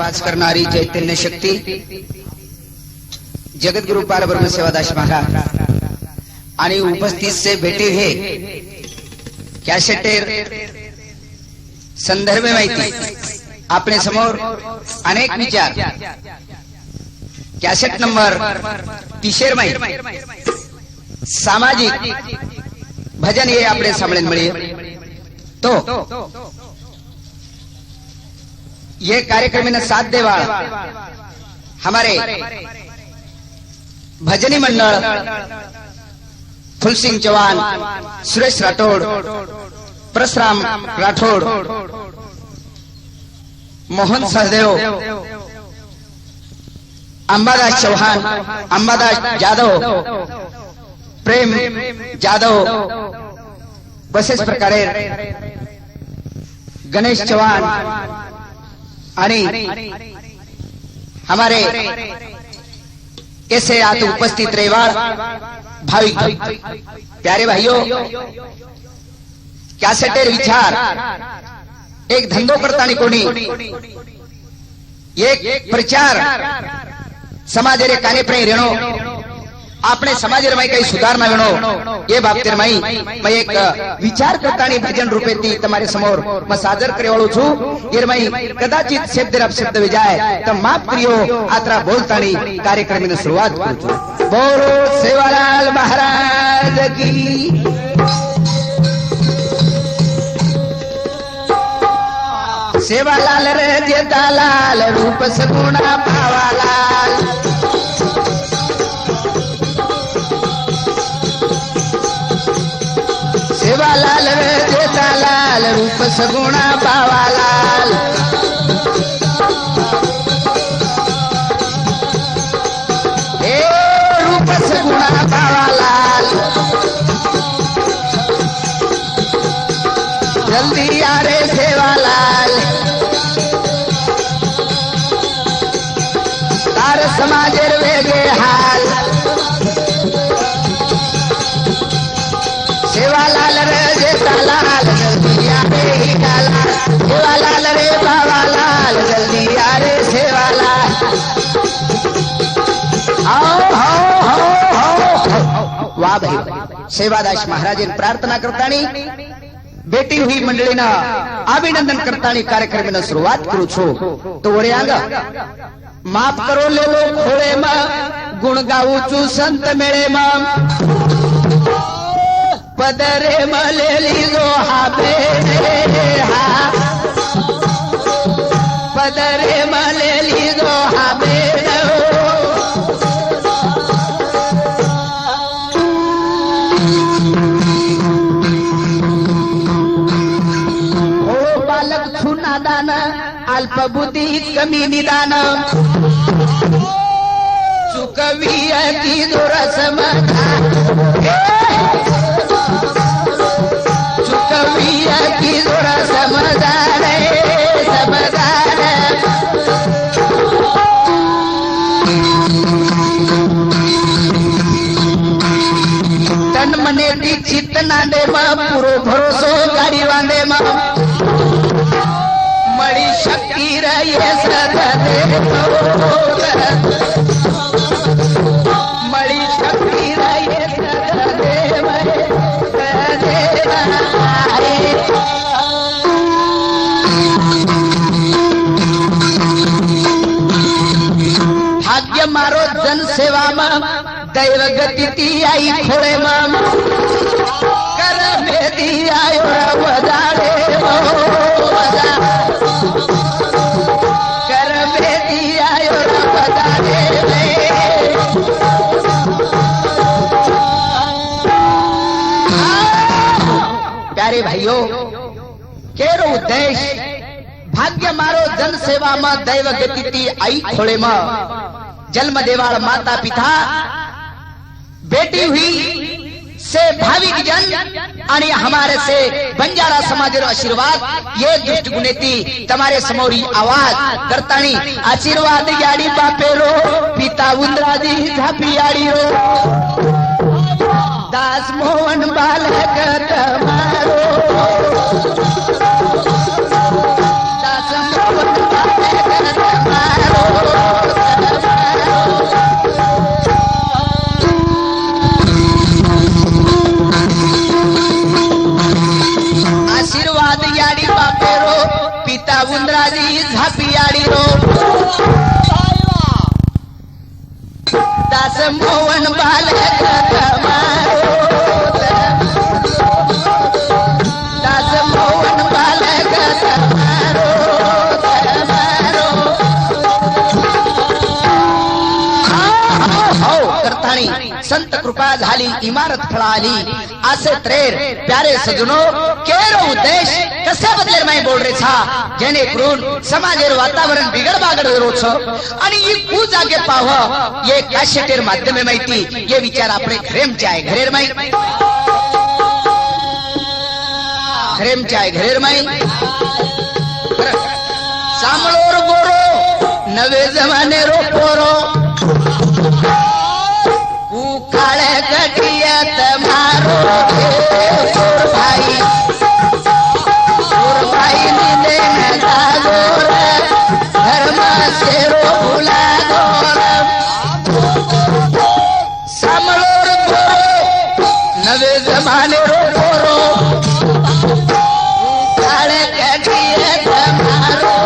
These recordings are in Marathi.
वाच करणारी चैतन्य शक्ती जगद्गुरु पार ब्रह्म सेवादास महाराज आणि उपस्थित से भेटे हे कॅसेटेर संदर्भ माहिती आपणे समोर अनेक विचार कॅसेट नंबर 30 माहिती सामाजिक भजन ये आपने सामने मिले तो ये कार्यक्रम में साथ देवा हमारे भजनी मंडल फुलसिंह चौहान, सुरेश राठौड़, परशुराम राठौड़, मोहन सहदेव, अंबादास चौहान, अंबादास जाधव, प्रेम जाधव, बसेच प्रकारे गणेश चौहान आणि हमारे ऐसे आज उपस्थित रेवाड़ भाविक प्यारे भाइयों, कॅसेटेर विचार एक धंदो करता कोणी एक प्रचार समाज रे काने प्रे रेणो आपने समाज रे काही सुधारणा वेणो ये बाबतीत मैं एक विचार करता भजन रूपे ती तमारे समोर मैं सादर करेवाळो छु ये मैं कदाचित शब्द विजाय तो माफ करियो आत्रा बोलतानी कार्यक्रम ने शुरुआत करू छु। बोलो सेवालाल महाराज की। सेवालाल रे जेठालाल रूप सगुणा पावालाल, सेवालाल रे जेठालाल रूप सगुणा पावालाल, हे रूप सगुणा पावालाल, जल्दी आ रे सेवालाल, तार समाजेर वेगे हाल, सेवालाल रे जेठालाल जल्दी आ रे हिकालाल, सेवालाल रे बाबालाल जल्दी आ रे सेवालाल, आओ हो हो। वाह भाई, सेवादास महाराज प्रार्थना करतानी बेटी हुई मंडली ना अभिनंदन करतानी कार्यक्रम में शुरुआत करू छो। तो वरे आंगा माफ करो ले लो खोळे मा गुण गाऊ चू संत मेळे मा, पदरे मलेली जो हाबे हा, पदरे मलेली जो हाबे हो बालक छुना दान अल्प बुद्धी कमी निदान, चुकविया की दोरस चुकविया की दोरा समझदार समझदार, तन मने दी चित्त नांदे मा पुरो भरोसो गाडी वांदे मा, मळी शक्ती रये सददे मळी शक्ती रये सददे भाग्य मारो जनसेवा में दैव गति ती आई खोळे में, कर में दी आयो वजाडे कर में दी आयो वजाडे। प्यारे भाइयों, केरो उद्देश्य भाग्य मारो जन सेवा में दैव गति ती आई खोळे में, जन्म देवाल माता पिता बेटी हुई से भाविक जन आणि हमारे से बंजारा समाजेरो आशीर्वाद ये दृष्ट गुणेती तमारे समोरी आवाज करतानी आशीर्वाद याडी बापेरो पिता उंदराजी झापी याडी रो, दास मोहन बालक तमारो, दास मोहन बालक तमारो, मोहन बालक मारो दास मोहन बालक मारो करताणी संत कृपा झाली इमारत फळाली असे त्रेर प्यारे सजनो केरो उद्देश कसे बदलेर मैं बोल रे छा जेने करून समाजेर वातावरण बिगड़ बागड़ रोछ आणि ई कु जागे पाव ये कॅसेटेर माध्यमे माहिती ये विचार आपले घरेम चाय घरेर माई घरेम चाय घरेर माई सामळोर गोरो नवे जमाने रो पोरो काळे गठियत मारो भाई नीले नगागोर धर्म सेरो भुला गोर समलोर गोरो नवे जमाने रो गोरो काळे गठियत मारो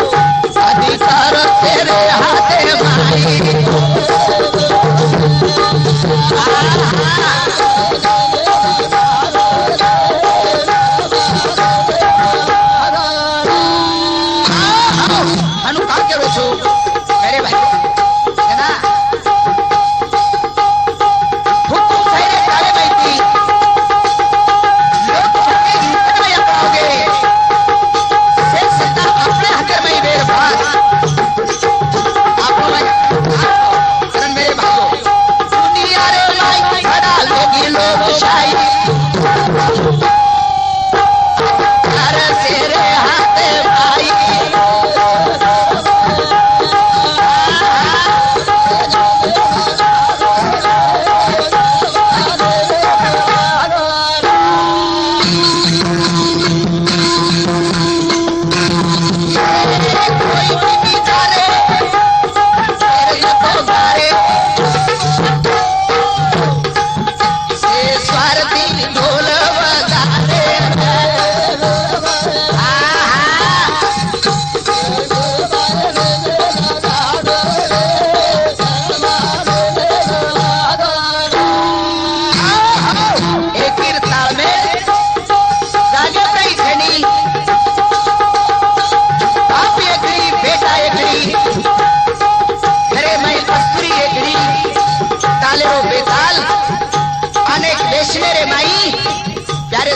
अधिकार तेरे हाथे भाई अनु का करो छो मेरे भाई है ना हुकुम तेरे काले बैठी लोग छक्के में पाओगे से सत्ता अपने हक में बेर बात आप करन मेरे भाइयों दुनिया रे लाई खड़ा लोगी लोग शाही अरे तेरे हाथे भाई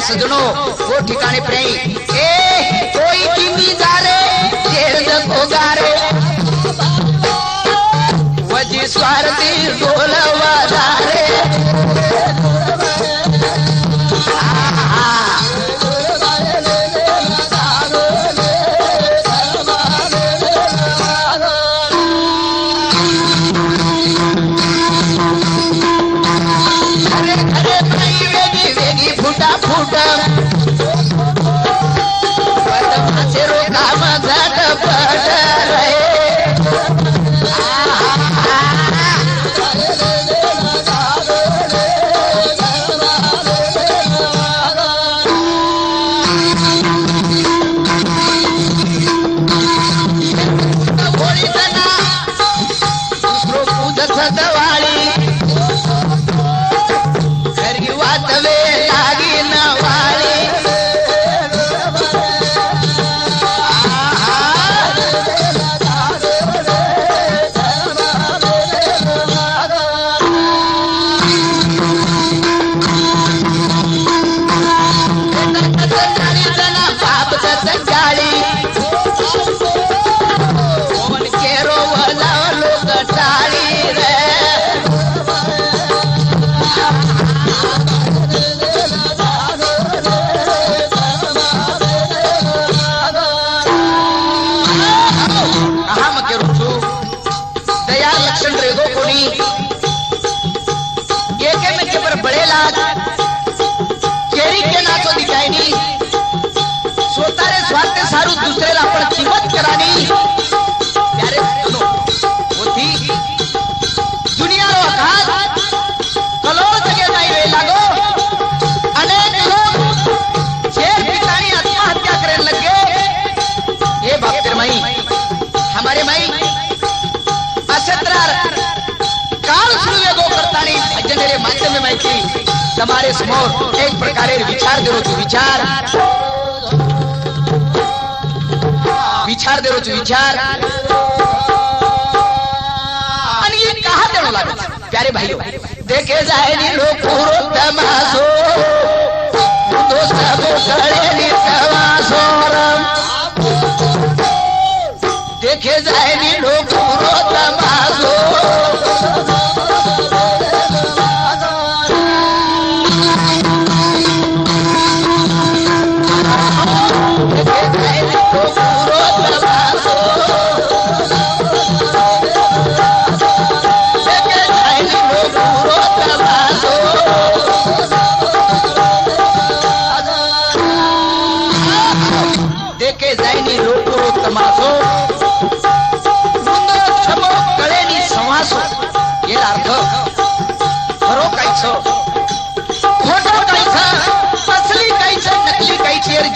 सजनो वो ठिकाने पर ए कोई किमी जारे जेर जको गारे वजी स्वार्थी ढोल वादारे फुटा बदमाशे रो काम घाट पट रहे समारे समोर एक प्रकारे विचार देरो तू विचार देरो तू विचार आणि ये कहा देणो लागत प्यारे भाइयों देखे जाए नी लोग पूरो तमासो दोस्त को करे नी तमासो देखे जाए नी लोग पूरो तमासो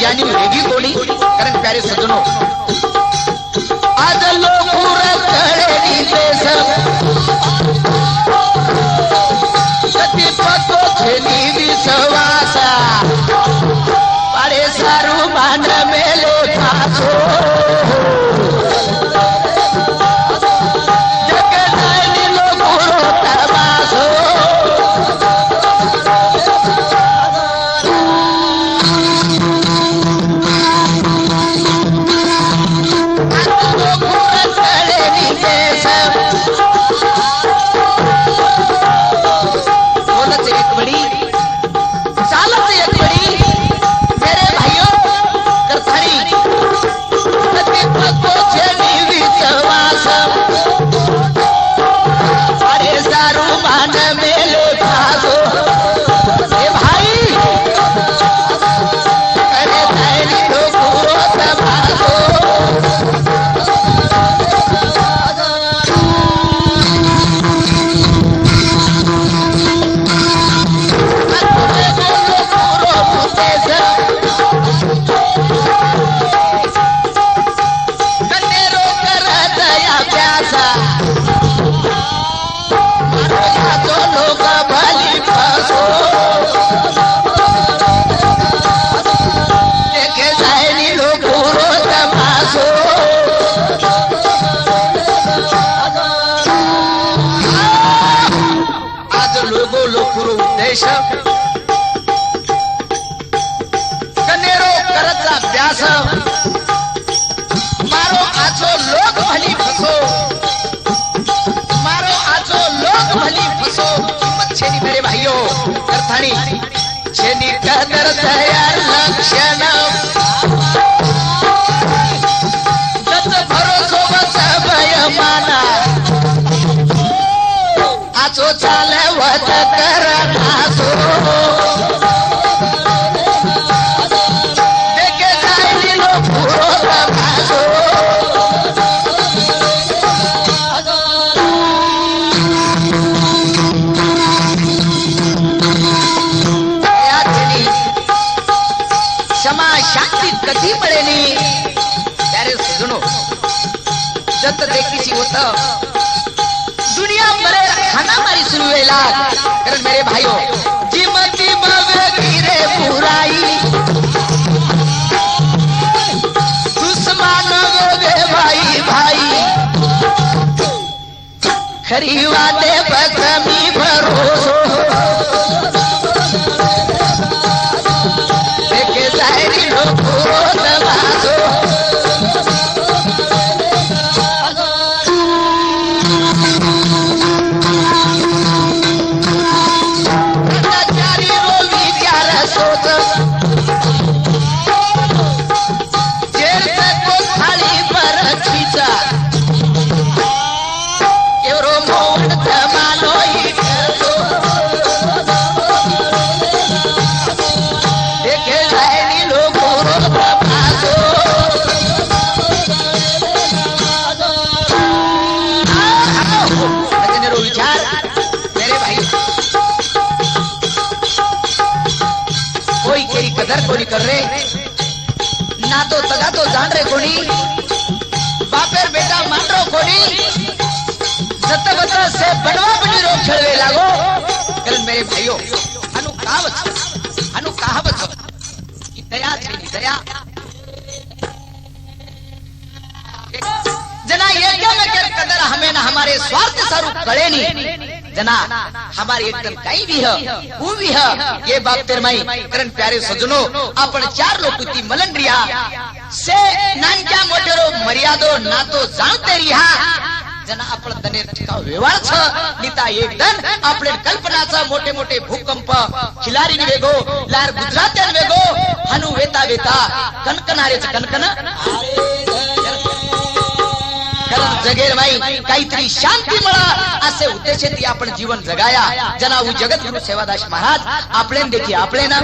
जानी वेगी कोणी कारण प्यारे सज्जनों आज लोग कड़े देश सती पतो छेनी विश्वासा पारे सारू मान मेले खासो कनेरो करचा अभ्यास मारो आचो लोक भली फसो मारो आचो लोक भली फसो किंमत छेनी मेरे भाइयों अर्थानी छेनी कदर तयार लक्षण जत भरोसो बस भय माना आचो चाले वत कर नासो कधी पडेली त्यारे सुनो जत देखीची होत दुनिया मरे खाना मारी सुरू वेला कारण मेरे भाइयों जिमती मवेगी रे बुराई दुश्मन वे भाई भाई खरी वादे बकमी भरोसो देखे जाएगी लोग कोणी कर रे ना तो तगा तो जान रे कोणी बापेर बेटा मानरो कोणी जत बत से बनवा बनी रोग खेळवे लागो कारण मेरे भाइयों કાવત આનું કહાવત દયા છે દયા जना एकदम के कदर हमें ना हमारे स्वार्थ स्वरूप कड़े नहीं जना हमारे एकदम कहीं भी है वो भी है ये बात तेरे माई करण प्यारे सजनो अपन चार लोग कुती मलन रिया से नानक्या मोटेरो मर्यादो ना तो जानते रिहा जना आपण तने ठिकाव व्यवहार छ नीता एकदम आपले कल्पनाचा मोठे मोठे भूकंप खिलारी वेगो लार गुजरात्यान वेगो हनु वेता वेता कणकणारे कणकण जगेर माई काहीतरी शांती मला असे उद्देशाने आपण जीवन जगाया जना उ जगतगुरु सेवादास महाराज आपले देखी आपले ना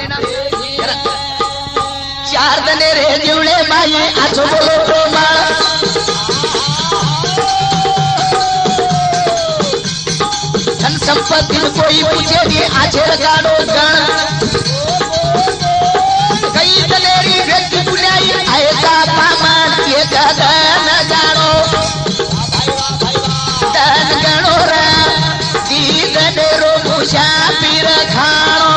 चार दने रे जीवणे माई आजो बोलो प्रेमाळ धन संपत्ति कोई पूछे भी आछे लगाडो गण कई दलेरी व्यक्ति बुलाई ऐसा पामान ये गगन जानो धन गणोरा दीदनेरो मुसाफिर खानो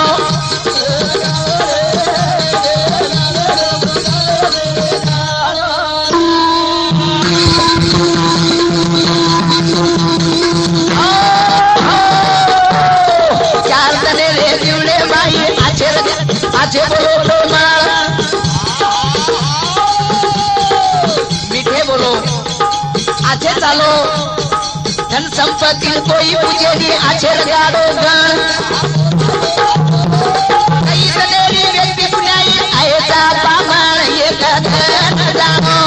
आजे बोलो प्रेमाळ मीठे बोलो आजे चालो धन संपत्ति कोई पूछे नहीं आजे लगाडो गण कई दलेरी व्यक्ति बुलाई ऐसा पामण ये कथन जानो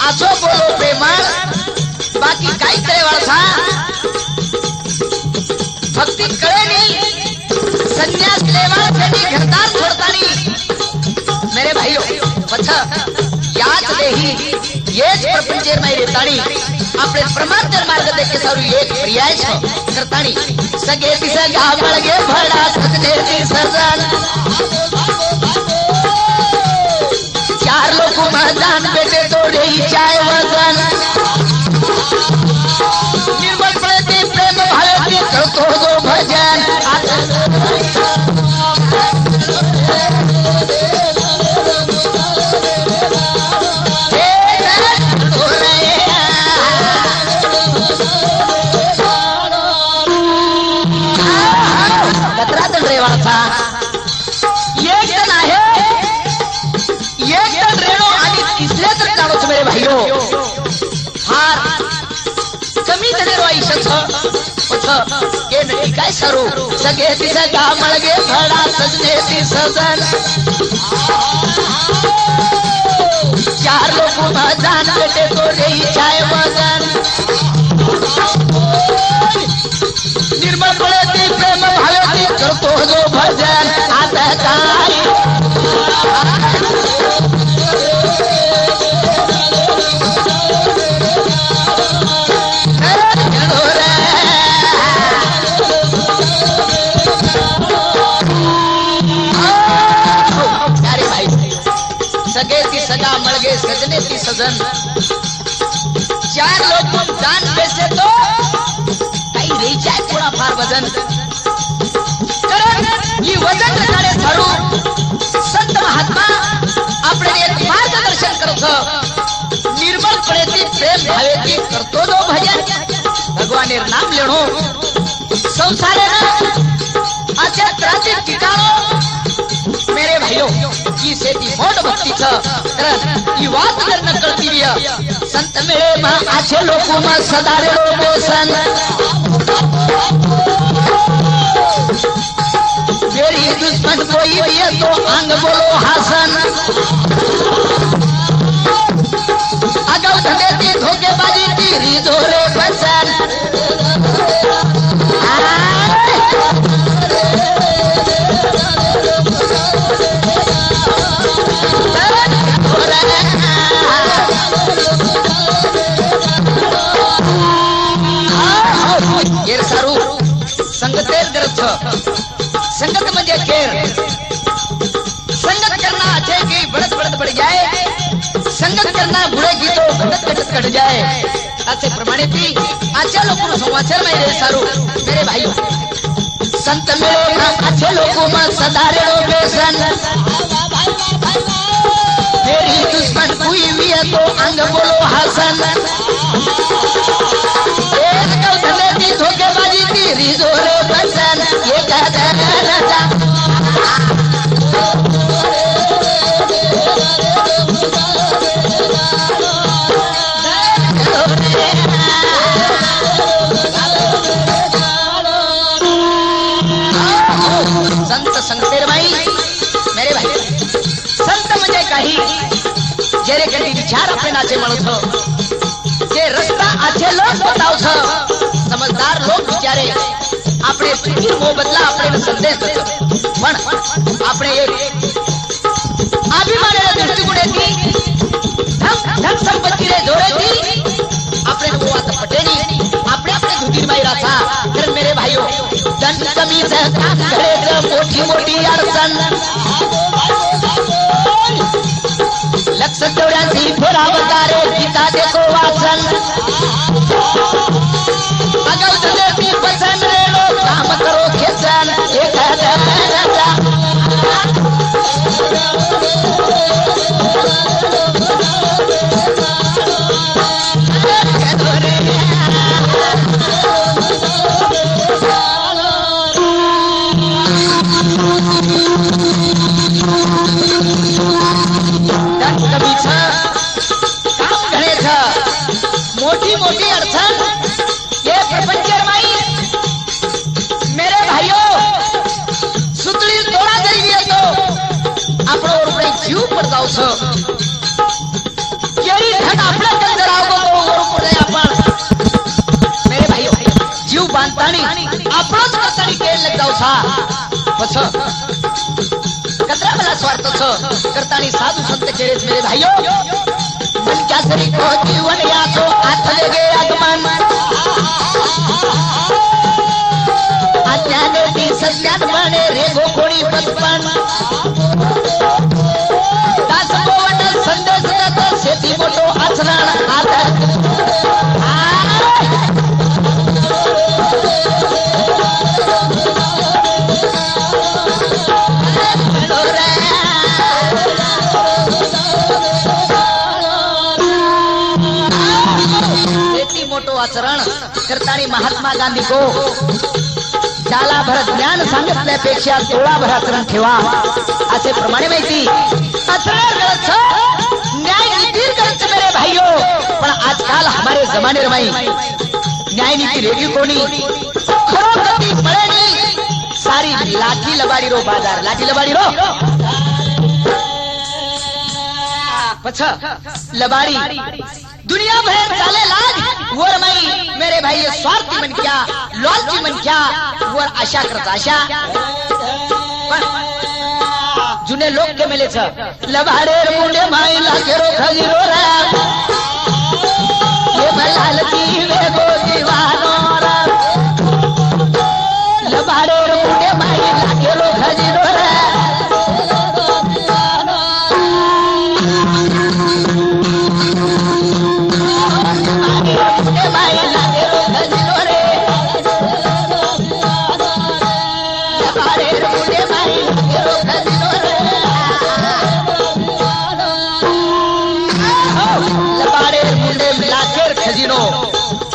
आजो बोलो प्रेमाळ बाकी काय करे वाळसा भक्ती कळे नहीं संन्यास लेवा त्यांनी घरदार सोडतानी मेरे भाईओ पछ याच देही येच प्रपंचेर माई रेताणी आपले प्रमाणतर मार्ग देखे सारू एक पर्याय छ करताणी सगे ती सगा बळगे भडा सजने ती सजन चार लोग मैदान बेटे तोड़े ही चाय वजन निर्मल प्रेती प्रेम भावे करतो दो भजन कतरा दंड रेवाचा एक जण आहे मेरे भाइयों हार कमी तने आयुष्य के नटी काय सरू सगे ती सगा मळगे भडा सजने ती सजन चार लोग मैदान बेटे तो रही चाय वजन निर्मल पड़े प्रेम भावे करतो जो भजन आता काय सगे ती सगा मळगे सजने ती सजन चार लोग जान बेसे तो काही रही जाए थोड़ा फार वजन कारण ही वजन रकाडे थारू संत महात्मा आपले एक मार्गदर्शन करत निर्मल प्रेती प्रेम भावेती करतो दो भजन भगवानेर नाम लेणो संसारे ना अशा त्रासिक ठिकाणो मेरे भाइयों की सेती मोठ भक्ती छ कारण ही वात जर न कळती रिया संत मेळे मा आछे लोको मा सदारे लोको सन मेरी दुश्मन कोई भी तो अंग बोलो हासन अगव धंधे धोखेबाजी की रिदोरे बसन संगतेर ग्रंथ लगे केर संगत करना अच्छे की बढ़त बढ़त बढ़ जाए संगत करना बुरे की तो घटत घटत कट जाए ऐसे प्रमाणित थी अच्छे लोगों को समाचार में रे सारू मेरे भाइयों संत मेरे नाम अच्छे लोगों में सदा रे बेसन मेरी दुश्मन हुई हुई है तो अंग बोलो हसन एक कौशले की धोखेबाजी की रिजोरे बसन ये कहते संत संगतेर भाई मेरे भाई संत मुझे कही जेरे कधी विचार अपने नाचे म्हणू छो के रस्ता आछे लोग बताओ छो समझदार लोग विचारे આપણે ફકીર મો બદલા આપણે સંદેશ દેતો પણ આપણે એક અભિમાનના દૃષ્ટિકોણેથી ધન ધન સંપત્તિને જોડેથી આપણે वो बात पटेनी આપણે આપણે ધુતીમાં રાથા फिर मेरे भाइयों धन कमी से काम करे मोटी मोटी अड़चन लक्ष्य 84 फोरा बतारे गीता देखो वासन अगल चले भी पसंद ले लो काम करो खेचन एक मोटी मोटी अड़चन ये प्रपंच मेरे भाइयों सुतली तोड़ा जाइए तो आपनो रुपये जीव पर जाओ छो केरी धन आपले कंदर आवो तो ऊपर आपण मेरे भाइयों जीव बांधतानी आपनो करतानी केल लग जाओ छा बस कतरा भला स्वार्थ छो करतानी साधु संत केरेस मेरे भाइयों मन क्या सरी को जीवन या तो हाथ लगे आगमन अज्ञान की सज्ञान बने रेगो कोणी पतपन दास बोवट संदेश देतो शेती मोठो आचरण आदर आचरण करतानी महात्मा गांधी को जाला भर ज्ञान सांगितल्यापेक्षा तोळा भर आचरण ठेवा असे प्रमाणे माहिती आचरण गलत न्याय नीति गलत मेरे भाइयों पण आजकल हमारे जमाने में न्याय नीति रेगी कोनी खरो गति पड़े नहीं सारी लाठी लबाड़ी रो बाजार लाठी लबाड़ी रो पछा लबाड़ी दुनिया भर चाले लाज वर मई मेरे भाई ये स्वार्थी मन क्या लालची मन क्या वर आशा करता आशा जुने लोग के मिले छ लबाड़े मुंडे माई लागे रो खजीरो रे ये लालची वे गो दीवानो रे लबाड़े मुंडे माई लागे रो खजीरो रे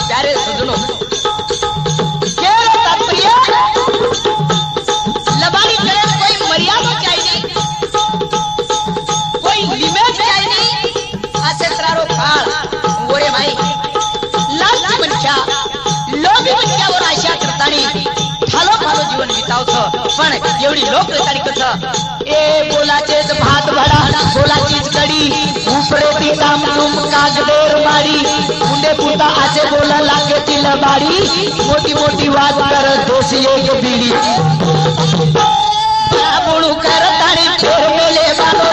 प्यारे सजनों लबाड़ी करे कोई मर्यादा चाहिए कोई लिमिट चाहिए ऐसे तरारो काल गोरे भाई लालची मनशा लोभी मनशा वर आशा करतानी ठालो फालो जीवन बिताव छ पण एवढी लोक रेतानी कस ए बोलाचेच भात भडा बोलाचीच कडी उपरे ती काम तुम कागदेर मारी मुंडे पुता आचे बोला लागे ती लबाड़ी मोटी मोटी बात कर दोषी एक बीड़ी बुणु कर ताणी फेर मेले बालो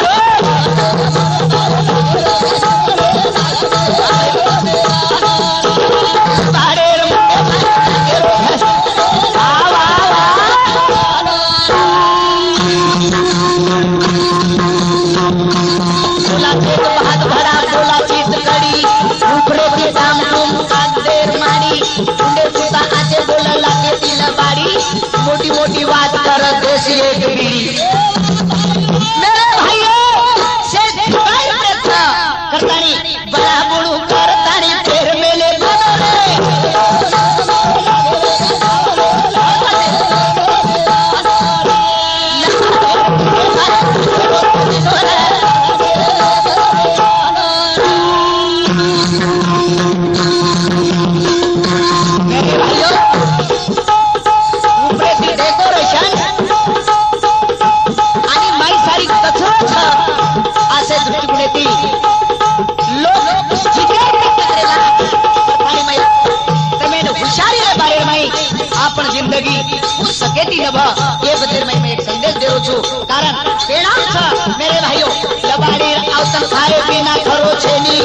मेरे भाइयों लबाड़ी अवतन खाए बिना खरो छेनी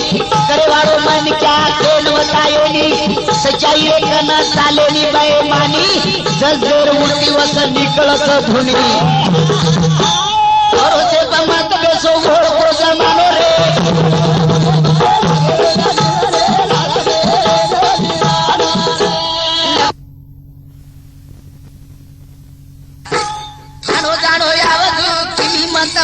करे वालो मन क्या खेल बताएनी सच्चाई रे कना सालेनी बेईमानी दस देर उड़ती वस निकलत धुनी और से मत बेसो घोड़ को जमानो रे जानो यावजू किली मत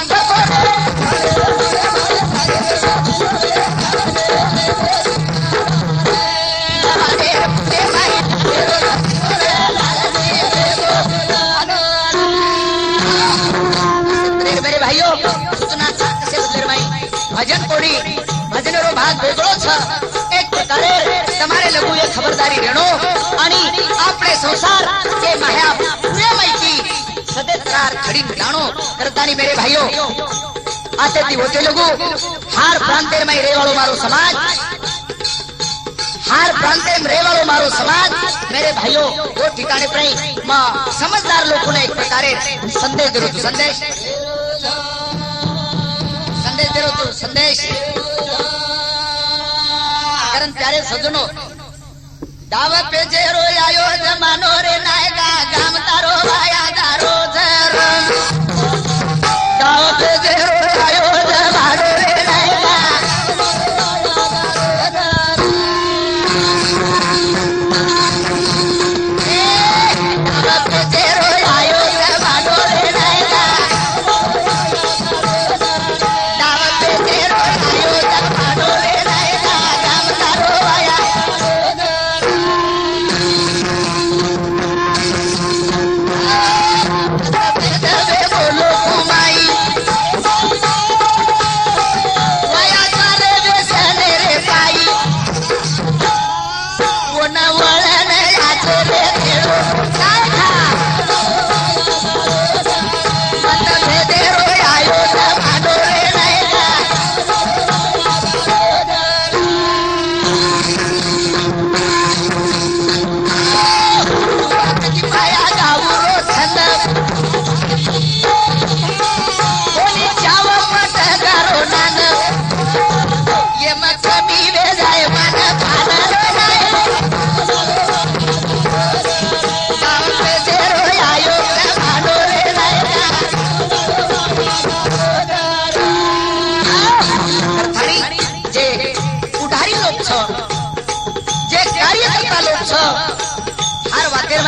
मेरे भाइयों सूचना से भजन कोडी भजनेरो भाग वेगळो छ एक प्रकारे તમારે લગુ એ ખબરદારી રેણો आणि आपले संसार के माया प्रेमाईची सदैत्रार खड़ी जानो करतानी मेरे भाइयों आते दी होते लोगो हार प्रांतेर में रेवालो मारो समाज हार प्रांतेर में रेवालो मारो समाज मेरे भाइयों वो ठिकाने पर मां समझदार लोगों ने एक प्रकारे संदेश दे तो संदेश संदेश दे तो संदेश कारण प्यारे सज्जनों दावा पे जेरो आयो जमानो रे नायका गाम तारो आया दारो जरम दावा पे जेरो आयो जमानो रे नायका दावा पे जेरो आयो जमानो रे नायका दावा पे जेरो आयो जमानो रे नायका गाम तारो आया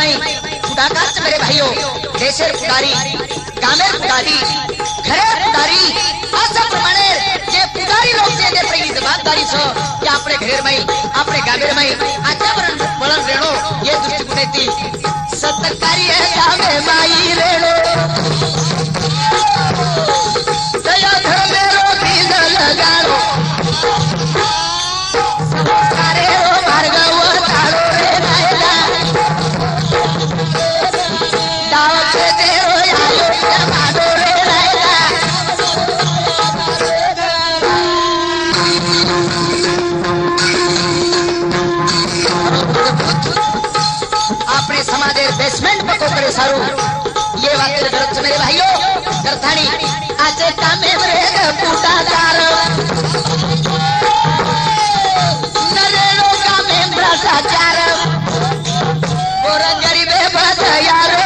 मेरे भाइयों देशेर पुढारी गामेर पुढारी घरेर पुढारी अशा प्रमाणे जे पुढारी लोक जे त्याची जबाबदारी छ की आपले घरेर माई आपले गामेर माई आतापर्यंत वळण रेणो ये दृष्टिकोनाची सत्कारी है गामे माई रेणो दया धर्मेरो बीज लगारो संस्कारे रो मार्गव तारो रे नायका दावते देरो आयो जमानो रे नायका अपने समाजेर बेसमेंट पको करे सारू ये वातेर गरज मेरे भाइयों गरथाणी आचे कामे रेग पुटादार नरेलो कामे भ्रष्टाचार और गरीबे बस यार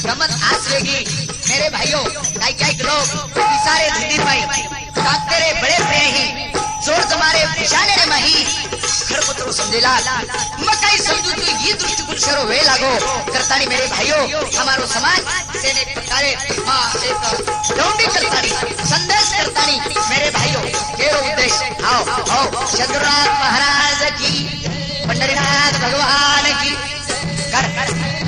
गमत आसवेगी मेरे भाइयों काही लोग सारे धीर भाई काकते रे बड़े प्रिय ही जोर जमारे पिशाने रे माही खरपुत्र समझेला मकाई समझू तू ये दृष्टि कुछ शरो वे लागो करतानी मेरे भाइयों हमारो समाज सेने प्रकारे मां एक लौंडी करतानी संदेश करतानी मेरे भाइयों केरो उद्देश्य आओ आओ चंद्रनाथ महाराज की पंडरीनाथ भगवान की कर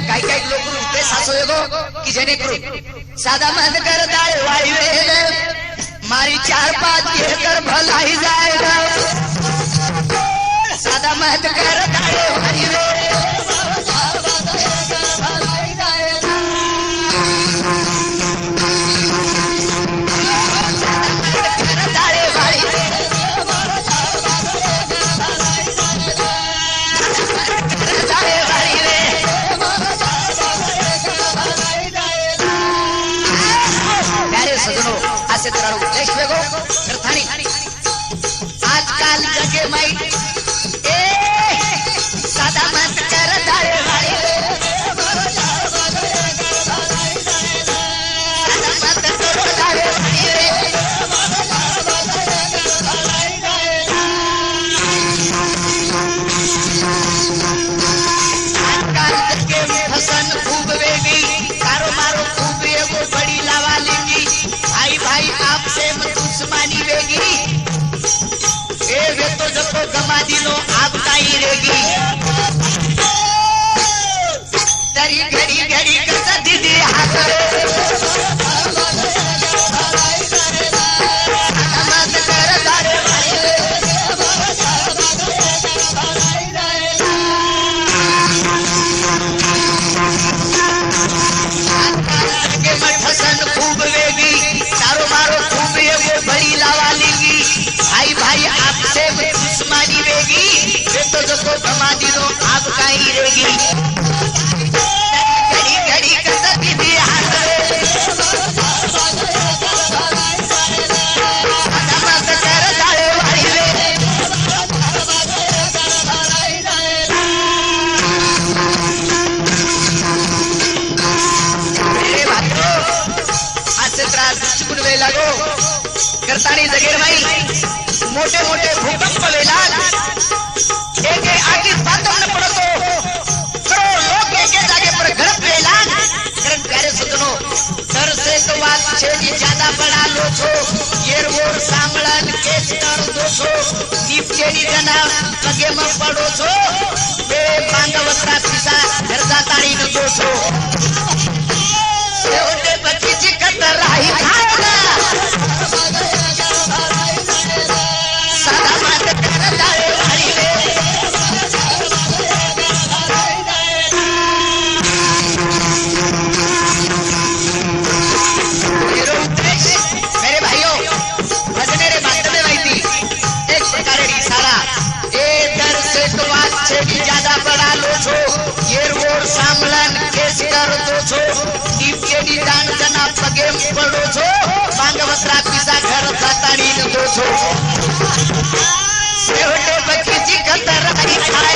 काही लोग उद्देश असो येगो की जेने करू सादा मत कर दाळ वाळी वेल मारी 4-5 कर भलाई जाएगा सादा मत कर दाळ वाळी वेल आजकाल जगे माई ए सादा मत कर दाळ वाळी सादा मत कर दाळ वाळी आजकाल जगे में फसन खूब वेगी कारोबारो खूब एगो बड़ी लावा लेगी भाई भाई आपसे दुश्मनी वेगी ए वे तो जको गमा दिनो आप काई रेगी तरी घड़ी घड़ी कसा दीदी हाथ रे मत कर दाळ वाळी के मत फसन खूब वेगी चारो मारो खूब एगो बड़ी लावा लेगी भाई भाई आपसे दुश्मनी वेगी वे तो जको गमा दिनो आप काई रेगी घड़ी घड़ी कसा दीदी हाथ रे मत कर दाळ वाळी रे मेरे भाइयों आज त्रास चुकन वे लागो करतानी जगेर भाई मोटे मोटे भूकंप वेलाल एक आखी बातों न पड़ो तो करो लोग एक जागे पर गड़प वेलाल करन प्यारे सजनो डर से तो बात छेदी ज्यादा बड़ा लो छो येर वोर सांभळन केस कर दो छो दीप केडी जना लगे में पड़ो छो बे बांगवत्रा पिसा घर जाताणी न दो छो ओटे बच्ची जी कतर राही खाएगा सादा मत कर दाळ वाळी रे मेरे भाइयों भजने रे माध्यमे माहिती एक प्रकारे इशारा ए दर से तो बात छेडी ज्यादा बड़ा लो छो येर वोर सांभळन केस कर दो छो दीप केडी दान जना पगे पड़ो छो बांगवत्रा पिसा घर जाताणी न दो छो सेवटे बच्ची जी कतर राही खाए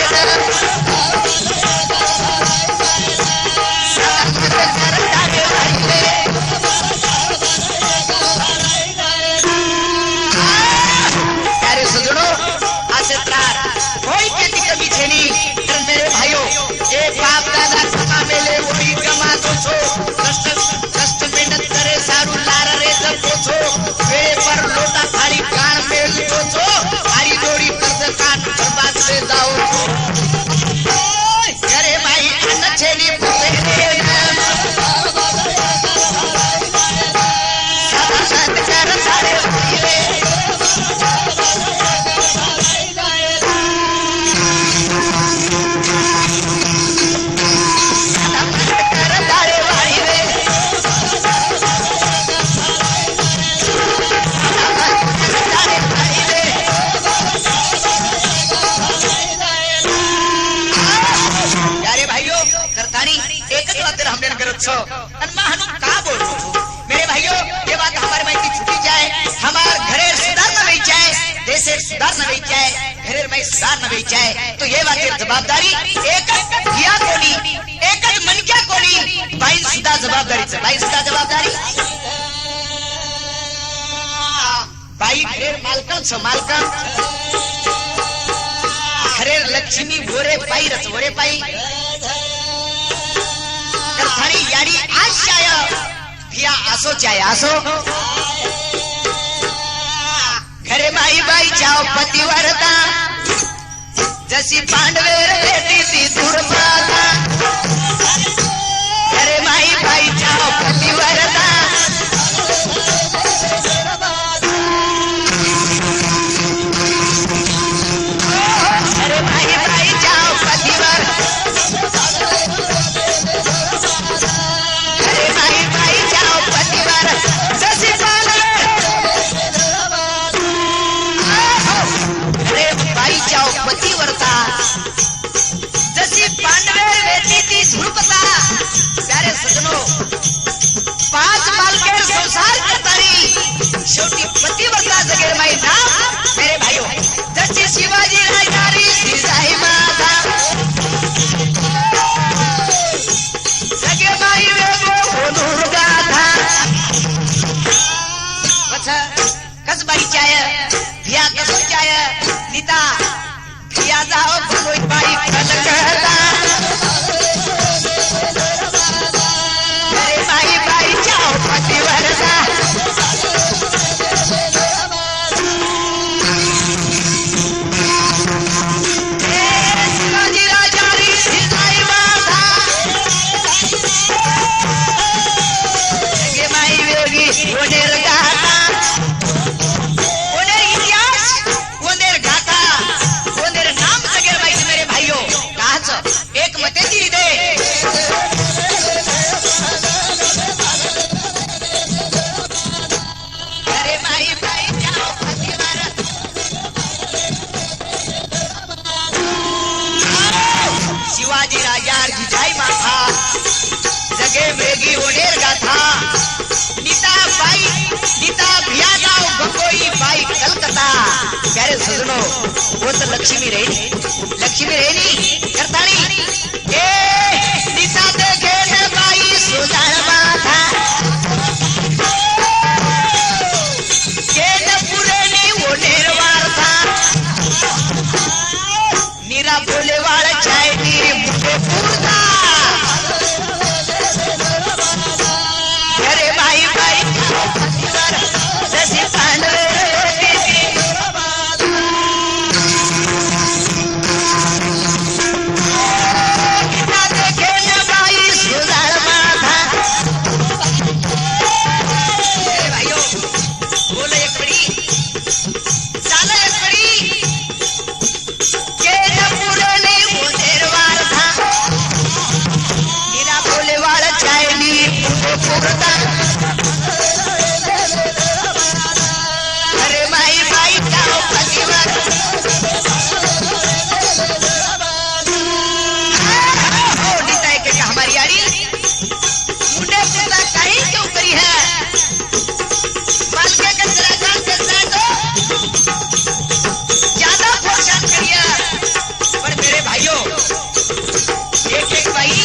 प्यारे सजनो आसे त्रार कोई के कमी छेनी मेरे भाइयों ए बाप दादा कमा मेले वही कमा दो छो कष्ट कष्ट मेहनत करे सारू लार रे जब छो वे पर लोटा थाली कान में माई सार न बेचाय तो ये वाक्य जबाबदारी एक धिया कोणी एकच मनक्या कोणी बाई सुद्धा जबाबदारीच बाई सुद्धा जबाबदारी बाई घरेर मालकांच मालकां घरेर लक्ष्मी वोरे पाई रच वोरे पाई करथाणी याडी आशाय धिया आसो चाय आसो घरे माई बाई जाओ पतिव्रता जशी पांडवेर भेटी ती दुर्भागा घरे माई बाई जाओ पतिव्रता घरे माई बाई जाओ पतिव्रता घरे माई बाई जाओ पतिव्रता जशी पतिव्रता जशी पांडवेर वेती ती धुरपता प्यारे सजनो पाच मालकेर संसार करतानी शेवटी पतिव्रता जगेर माई नाम मेरे भाइयों जशी शिवाजी राजारी जिजाई माता जगे माई वेगो बोलूर गाथा वचा कस बाई चाय भिया कस चाय नीता या जाओ कोई बाई कल कहता अरे बाई बाई जाओ पतिव्रता शिवाजी राजारी जिजाई माता जगे माई वेगी वनेर गाथा वनेर इतिहास वनेर गाथा नाम सगळे माहिती मेरे भाइयों काच एक मतेची दे अरे माई बाई जाओ पतिव्रता शिवाजी राजा जिजाई माता जगे वेगी ओढेर गाथा नीता भिया गाव गंगोई बाई कलकत्ता प्यारे सजनो वो तो लक्ष्मी रही करतानी ए नीता देखे न बाई सुजान माथा के न पुरेनी वो निर्वार्था नीरा बोले वाला चाय नीरी मुझे पूर्ता अरे बाई बाई जैसे पांडवे अरे माई बाई जाओ पतिव्रता नीता के हमारी यारी मुंडे पूरा कहीं क्यों करी है मालके के सराजान के साथ ज्यादा परेशान करिए पर मेरे भाइयों एक भाई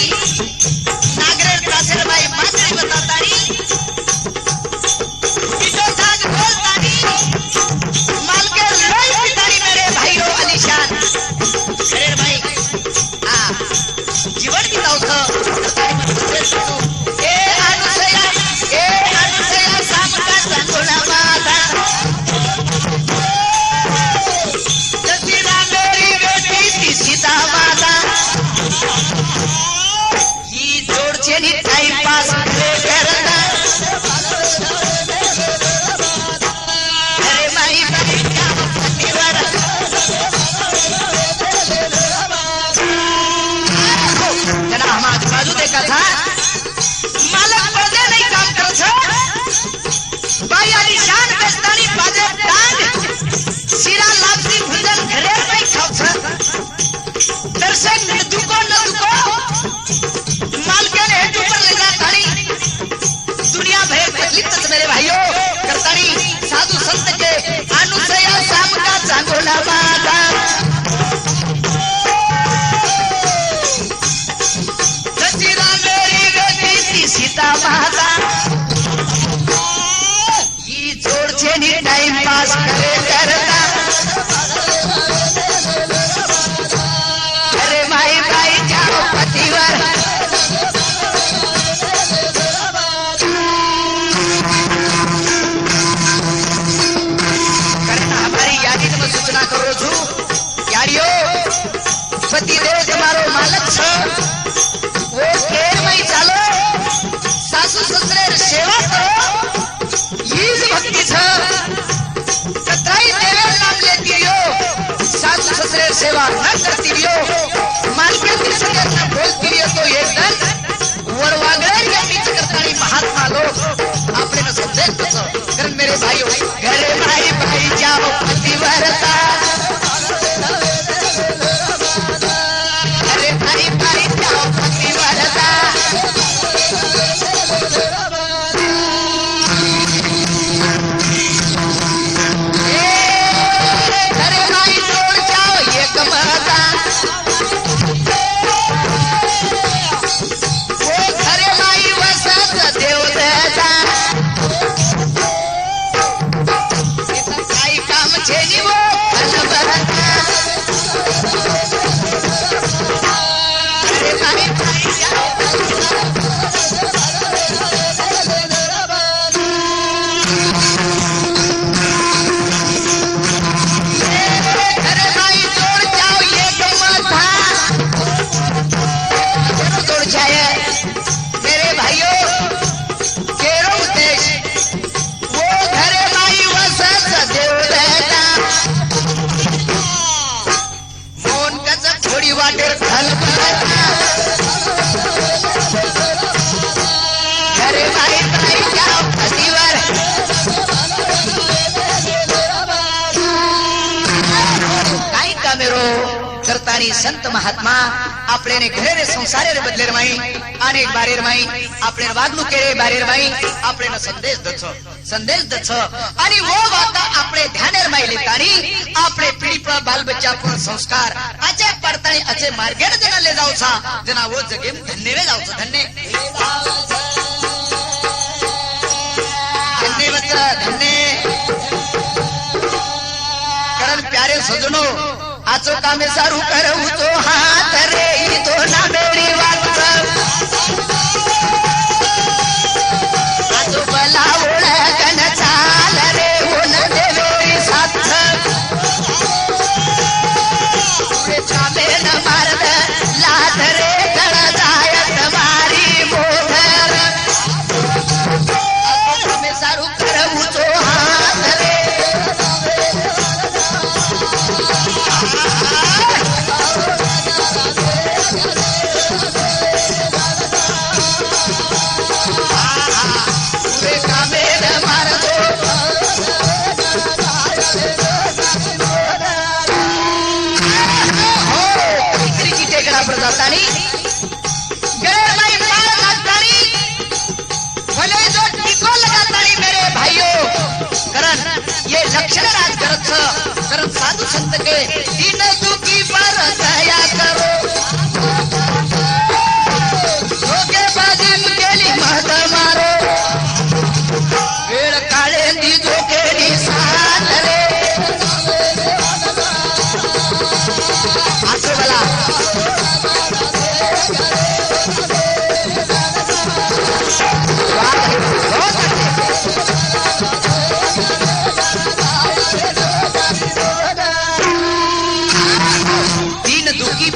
नागरेर दासर भाई मात्री बतातारी जीवन बिताओ सामका संगोला माता जसी रामेरी बेटी ती सीता माता ही जोडचे नी टाइम पास करता अरे माई बाई जना हम आजू देखा था मालक पर्दे नहीं काम करत बाई आलिशान बेस्तानी बाजे डांग शिरा लापसी भुजन घरे पे खाव दर्शक न दुको मालके ने हेड ऊपर ले जा ताड़ी दुनिया भर तकलीफ तक मेरे भाइयों करताड़ी साधु संत के अनुसया साम का चांगोला माता महता ये जोड़ छे नी टाइम पास करे करता अरे भाई भाई जाओ पतिवर करना हमारी यादी में सूचना करो छू यारियो पतिदेव तुम्हारो मालक छ वो केर में चालो सासू ससुरे सेवा करो ये भक्ति छ कतराई देवे नाम लेती हो सासू ससुरे सेवा न करती हो मालके की सके न बोलती हो तो एकदम वरवागड़े के पीछे करतानी महात्मा लोग आपने न संदेश दो करन मेरे भाइयों घरे भाई भाई जाओ पतिव्रता अरे भाई भाई जाओ पतिव्रता घरे भाई जोड़ जाओ एक महता वो घरे भाई वसत देव देता काही काम छे नी वो भरता अरे भाई भाई जाओ घरे भाई जोड़ जाओ एक महता जोड़ जाए मेरे भाइयों केरो उद्देश्य वो घरे भाई वसत देव देता मोन कच थोड़ी वाटेर खल घरे भाई भाई जाओ पतिवर काही कामेरो करतानी संत महात्मा आपले ने घरे रे संसारे रे बदले रमाई अनेक बारे रमाई आपले वागणू केरे बारे रमाई आपले न संदेश दछो आणि वो वाता आपले ध्याने रमाई लेतानी आपले पीढ़ी पर बाल बच्चा पर संस्कार अचे पडतानी अचे मार्गे जना ले जाऊ छा जना वो जगे धन्य वे जाऊ छा धन्य कारण प्यारे सजनो आचो कामे सारू करऊ तो हात रे ई तो ना मेरी वाट आचो भला ओळखन चाल रे होन देवेरी साथ रे चामे न मारद लाथ रे तळ जायत मारी मोधर आचो कामे सारू करऊ तो हात रे साधु संत के दीन दुखी पर दया करो धोखेबाजी केली महत मारो वेळ काळे दी धोकेली साथ रे असं बोला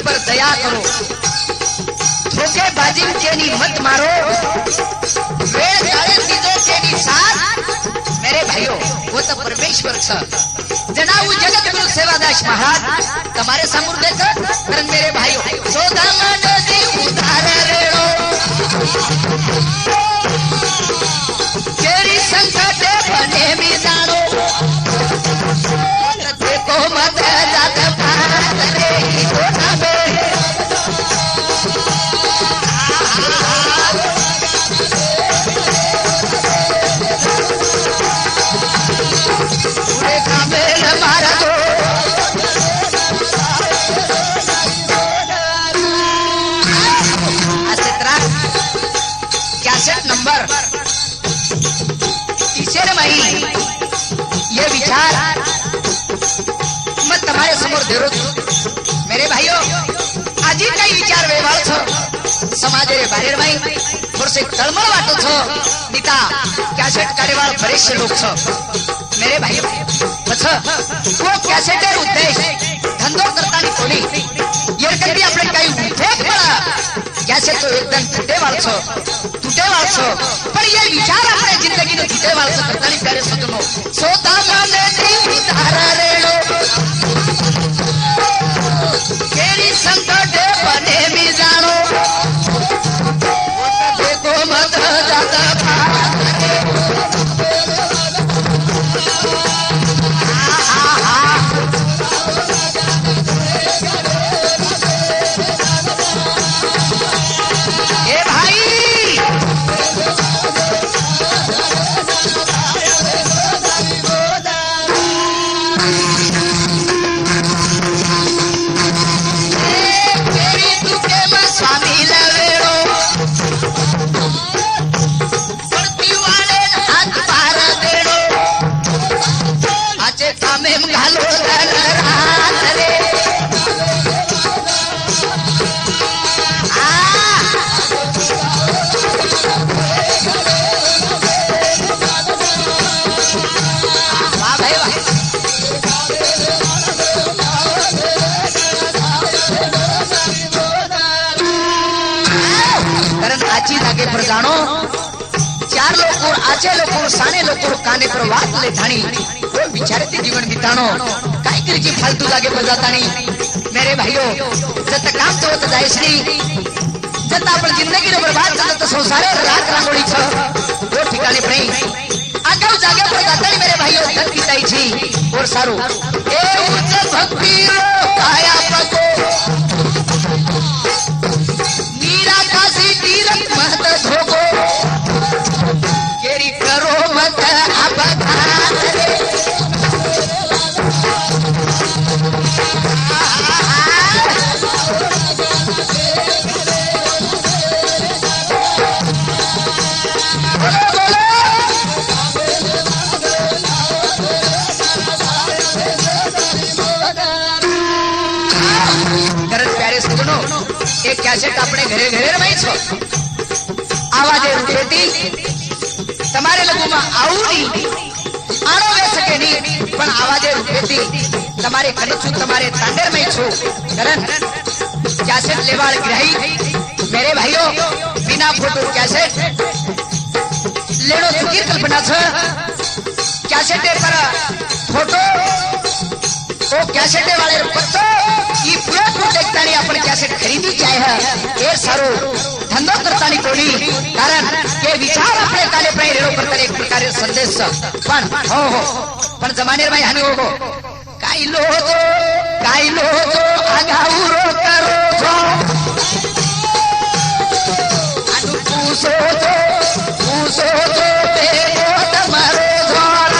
पर दया करो धोखेबाजी केनी मत मारो वेळ काळे दीजो केनी साथ मेरे भाइयों वो तो परमेश्वर छ जनाऊ जगत गुरु सेवादास महाराज तुम्हारे समूर देख करन मेरे भाइयों सोदाम नदी उधार रेड़ो केरी संकट बने मी जानो देखो मत जात पात रे तो ना भाई ये विचार मैं तुम्हारे समोर दे रो मेरे भाइयों आजी काही विचार वेवाळ छो समाजे रे बाहेर भाई थोडसे तळमळ वाटो छो नीता कॅसेट काढेवाळ बरेचसे लोक छो मेरे भाइयों पछ वो कॅसेटर उद्देश धंधो करतानी कोणी येरकंदी आपले काही उद्योग पडा कॅसेट तो एकदम फुटेवाळ छो पण ये विचार आपल्या जिंदगीनो फुटेवाळ छो करतानी करे सजनो सोदा माने दी धारा रेडो केरी संकट बने मी जानो देखो मत जाता जानो चार लोग आचे लोग साने लोग काने पर वात ले ठाणी वो बिचारे ते जीवन बितानो काय करीची फालतू जागे पर जातानी मेरे भाइयों जत काम तो होत जायसनी जत आपण जिंदगी रे बर्बाद करत तो संसार रात रांगोळी छ वो ठिकाणी पई आगाव जागे पर जातानी मेरे भाइयों धन पिताई छी और सारू ए उच्च भक्ति रो काया पको नीरा काशी तीरथ महत धोको केरी करो मत अपघात रे एक कैसेट अपने घरे घरे रमाई छो आवाजे बेटी તમારે લગુમાં આવું નહીં આનો વે શકે નહીં પણ આવાજે બેટી તમારે કનછું તમારે તાંડેરમાં છો કરન कैसेट लेवाल ग्रही मेरे भाइयों बिना फोटो कैसेट लेनो सुखी कल्पना छ कैसेट पर फोटो ओ कैसेट वाले पत्तो ई पूरा को देखता नहीं अपन कैसेट खरीदी चाहे है ये सारो धंधो करता नहीं कोणी कारण के विचार अपने काले पे रेडो करता एक प्रकार संदेश पण हो पण जमाने भाई हानि हो काई लो तो आगाउरो करो छो अनु पूछो तो देखो तमारो द्वारा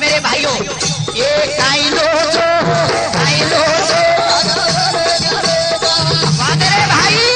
मेरे भाइयों ये काई लो जो मेरे भाई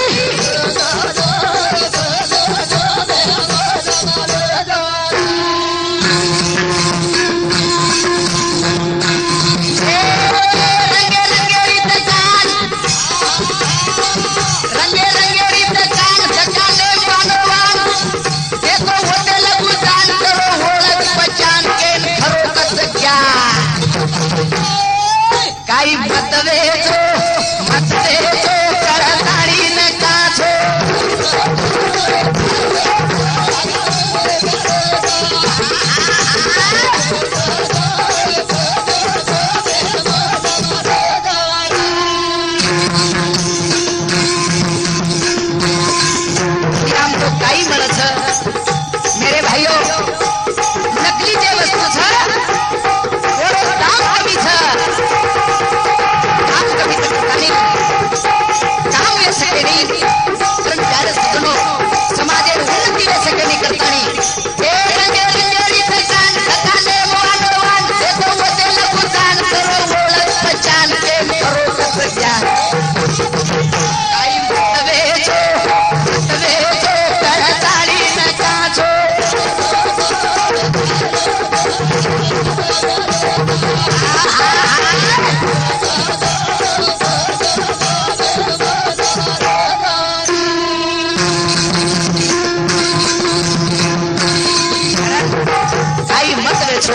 सो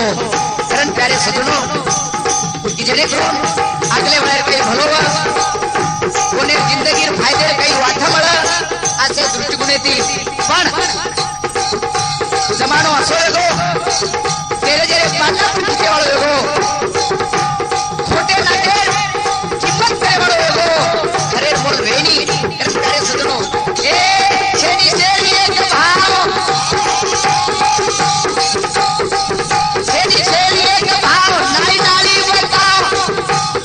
करण प्यारे सजनो की जने को अगले वेळेर काही भलोवा कोणी जिंदगीर फायदे काही वाथा मला असे दृष्टिकोनेती पण जमानो असो गो तेरे जेरे पाटा पिटे वाळो गो छोटे नाटे किंमत करे वाळो गो खरे बोल वेणी करण प्यारे सजनो ए छेनी शेरी एक भाव छेनी शेरी एक भाव नाली नाली बताओ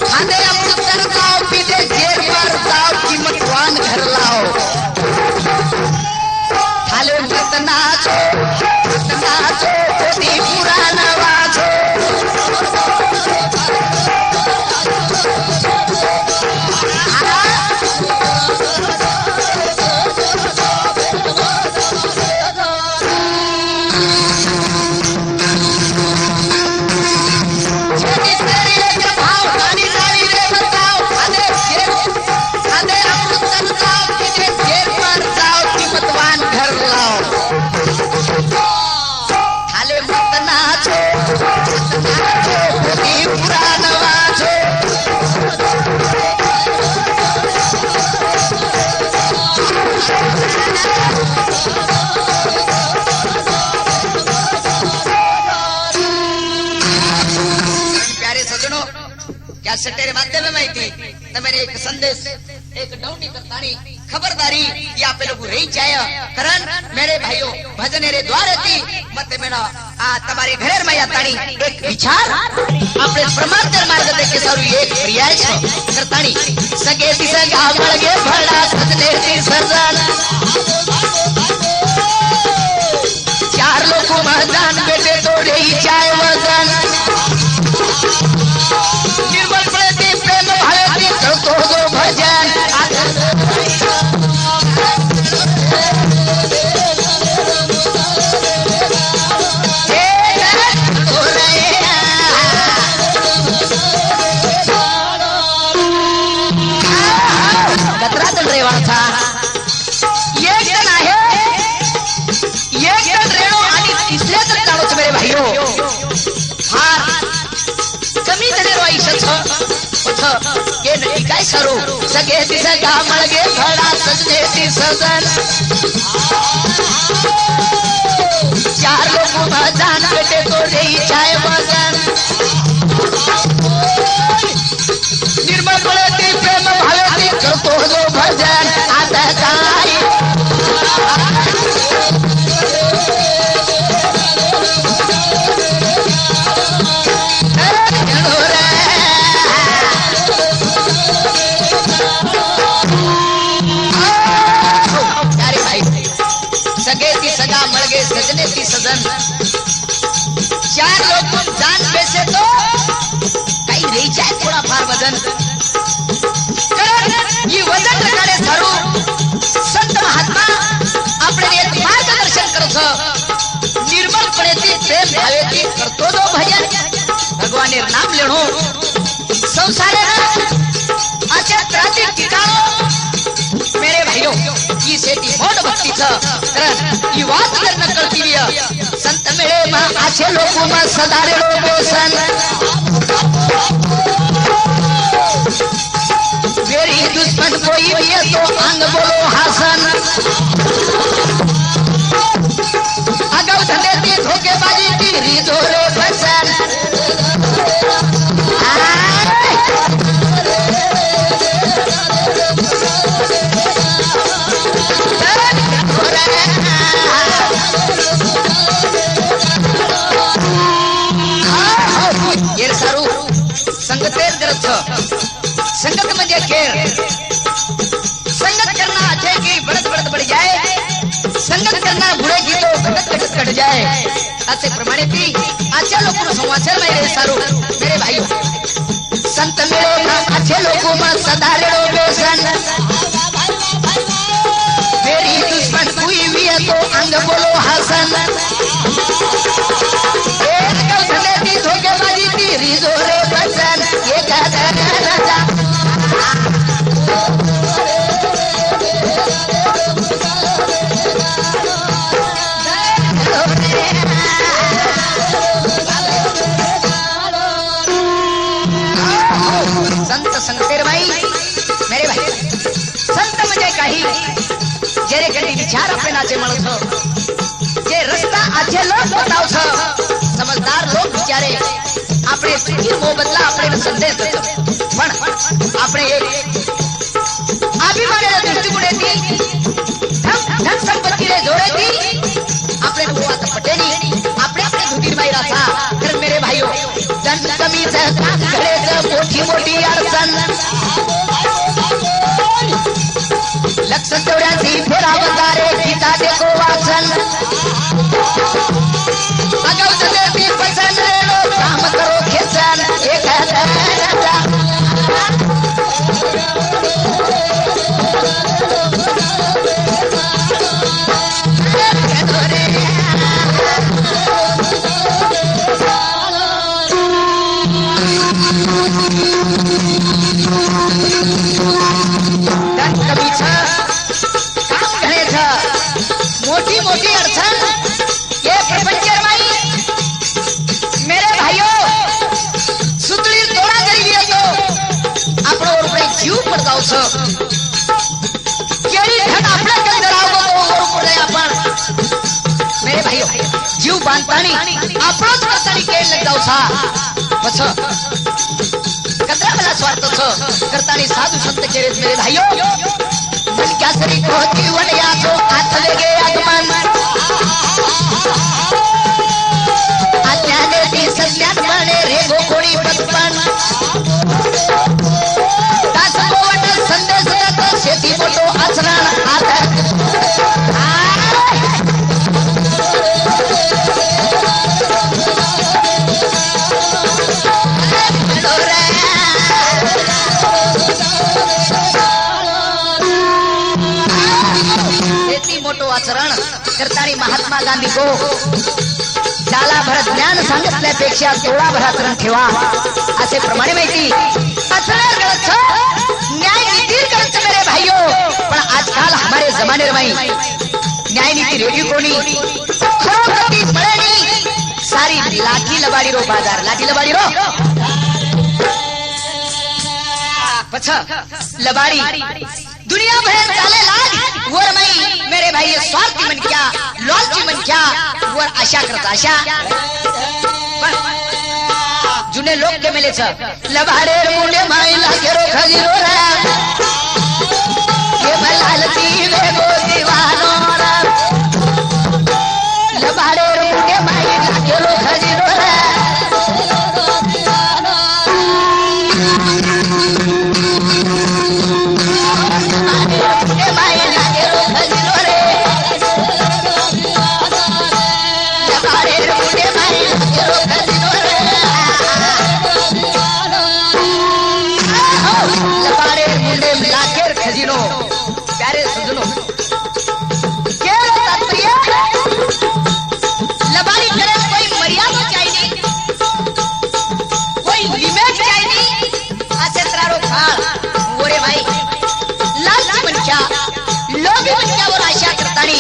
खांदे अमृत करताओ पीते जेर पर जाओ कीमतवान घर लाओ थाले मत नाचो कोटी पुराना वाचो तेरे माध्यम में माहिती मैंने एक संदेश एक डौनी करतानी खबरदारी या पे लोग रही जाय कारण मेरे भाइयों भजन रे द्वार थी मत मेरा आ तुम्हारे घर में यातानी एक विचार अपने परमात्मा मार्ग देखे सारू एक प्रयास करतानी सगे दिसगा मळगे भला सजने ती सजन चार लोग महादान बेटे तोड़े ही चाय वजन निर्मल प्रेती प्रेम भावती करतो गो भजन कतरा तन रेवाचा एक जण आहे एक जण रेणू आणि तिसऱ्या जण काढोच मेरे भाइयों फार कमी जणे रोईशच होत के नटी काय सरू सगे दिसगा मळगे भला सजने ती सजन चार लोग भजन बेटे तो देई चाय वजन निर्मल प्रेती प्रेम भावती करतो जो भजन आता काय सजने की सजन चार लोग जान पैसे तो काही रही जाए थोड़ा फार वजन ये वजन लगाडे सारू संत महात्मा अपने एक मार्गदर्शन करत निर्मल प्रेती प्रेम भावेती करतो जो भजन भगवान रे नाम लेणो संसारे अच्छा त्रातिक ठिकाणो मेरे भाइयों की सेती मोड भक्ती छ कारण ही बात जर न कळती संत मेळे मा आछे लोक मा सदारे बेसन मेरी दुश्मन कोई भी है तो अंग बोलो हासन अगव धंधे ती धोखेबाजी की रिदोरे भसन संगतेर गरज संगत म्हणजे खेळ संगत करना अच्छे की बढ़त बढ़ जाए संगत करना बुरे की तो घटत कट जाए ऐसे प्रमाणे भी अच्छे लोगों को समाचार में रहे सारू मेरे भाइयों संत मेरे अच्छे लोगों में सदा रेड़ो बेसन मेरी दुश्मन कोई भी है तो अंग बोलो हसन एक कल धने दी धोखेबाजी दी रिजोरे बसन ये कहता राजा पे नाचे माणूस जे रस्ता आजे लोग बताव छ समझदार लोग बिचारे આપણે ફકીર મોહબ્બતલા આપણે સંદેશ દેતો પણ આપણે એક અભિમાનના દૃષ્ટિકોણેથી ધન સંપત્તિને જોડેથી આપણે वो बात पटेनी આપણે આપણે ધુતીરભાઈ રાસા કર मेरे भाइयों ધન કમી છે કામ કરે છે મોટી મોટી અડચણ લક્ષ 84 ફેરા વધારે ગીતા દેખો વાસન અગાઉ સંદેશથી પસંદ લેલો કામ કરો ખેંચન એક मोटी मोटी अड़चन ये प्रपंचरमाई मेरे भाइयों सुतली तोड़ा કરી લે તો આપણો ઉપર જીવ પડતાવ છે કેડી ધન આપણે કઈ ધરાવો તો ઉપર આપણ मेरे भाइयों जीव बांधतानी આપણો જ કરતાની કે લગાવ છા બસ કતરા ભલા સ્વાર્થ છો કરતાની સાધુ સંત કેરે मेरे भाइयों मन क्या सरी को जीवन या तो हाथ लगे आगमन आज्ञाने दी सत्यान बने रे गोकोड़ी पचपन दास कोवट संदेश दत्त सेती मोटो आचरण आदर मोटो आचरण करतानी महात्मा गांधी को जाला भर ज्ञान सांगितल्यापेक्षा थोडा भर आचरण ठेवा असे प्रमाणे माहिती आचरण गलत न्याय नीति गलत मेरे भाइयों पण आजकाल हमारे जमाने में न्याय नीति रेडी कोणी खरोखरी पडे नहीं सारी लाठी लबाडी रो बाजार लाठी लबाडी रो पछ लबाडी दुनिया भर चाले लाग वर मई मेरे भाई स्वार्थी मन क्या लालची मन क्या वर आशा करता आशा जुने लोग के मिले छ लबाडे मुंडे माई लागे रो खजीरो रे ये लालची वे गो दीवानो रे लबाडे मुंडे माई लागे रो खजीरो रे प्यारे सजनों लबाड़ी करे कोई मर्यादा चाहिए कोई लिमिट चाहिए आचत्रारो खाल ओरे भाई लालची मन क्या लोग मन क्या वर आशा करतानी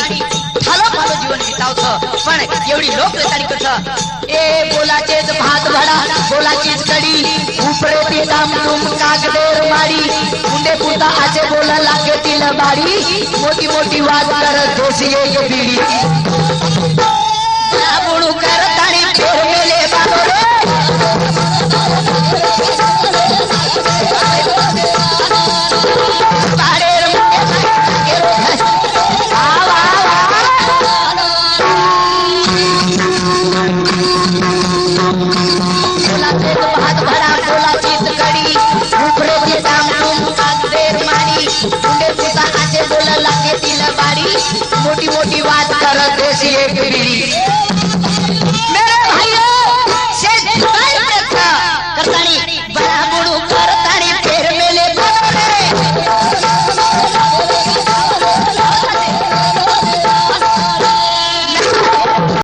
थालो फालो जीवन बिताव छ पण एवढी लोक रेतानी कछ ए बोलाचेच भात भडा बोलाचीच कडी उपरे ती दाम तुम कागदेर माडी मुंडे पुता आचे बोला लागे ती लबाडी मोटी मोटी बात कर दोषी एक बीड़ी बुणू करतानी फेर मेले बारो रे बारेर मुंडे लागे रो आवा बोला ते भात भरा बोला चीज कड़ी उपरे ती दाम तुम कागदेर माडी मुंडे पुता आचे बोला लागे ती लबाडी मोटी मोटी बात कर दोषी एक बीड़ी